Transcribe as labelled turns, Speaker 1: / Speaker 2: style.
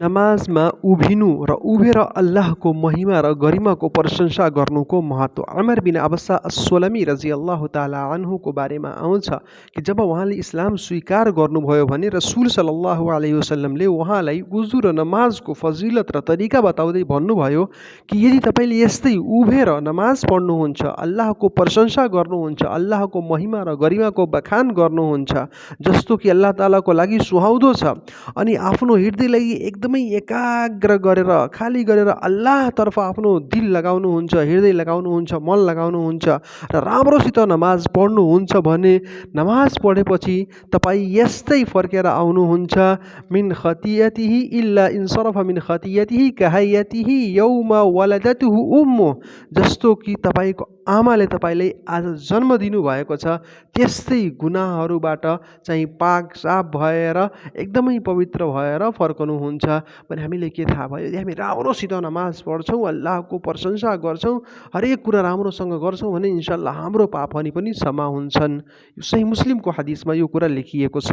Speaker 1: नमाजमा उभिनु र उभेर अल्लाहको महिमा र गरिमाको प्रशंसा गर्नुको महत्त्व। उमर बिन अब्सा अस्सोलमी रजियल्लाहु ताला अन्हुको बारेमा आउँछ कि जब उहाँले इस्लाम स्वीकार गर्नुभयो भने रसुल सल्लल्लाहु अलैहि वसल्लमले उहाँलाई वुजु र नमाजको फजिलत र तरिका बताउँदै भन्नुभयो कि यदि तपाईँले यस्तै उभेर नमाज पढ्नुहुन्छ, अल्लाहको प्रशंसा गर्नुहुन्छ, अल्लाहको महिमा र गरिमाको बखान गर्नुहुन्छ जस्तो कि अल्लाह तालाको लागि सुहाउँदो छ, अनि आफ्नो हृदयलाई एकदमै एकाग्र गरेर खाली गरेर अल्लाहतर्फ आफ्नो दिल लगाउनुहुन्छ, हृदय लगाउनुहुन्छ, मन लगाउनुहुन्छ र राम्रोसित नमाज पढ्नुहुन्छ भने नमाज पढेपछि तपाईँ यस्तै फर्केर आउनुहुन्छ। मिन खतियतिही इल्ला इन्सरफ मिन खतियतिही कहयतिही यौमा वलदतहु उम्मु, जस्तो कि तपाईँको आमाले तपाईँलाई आज जन्म दिनुभएको छ त्यस्तै गुनाहहरूबाट चाहिँ पाक साफ भएर एकदमै पवित्र भएर फर्कनुहुन्छ भने हामीले के थाहा भयो? यदि हामी राम्रोसित नमाज पढ्छौँ, अल्लाहको प्रशंसा गर्छौँ, हरेक कुरा राम्रोसँग गर्छौँ भने इन्शाअल्लाह हाम्रो पापहरू पनि क्षमा हुन्छन्। सही मुस्लिमको हदिसमा यो कुरा लेखिएको छ।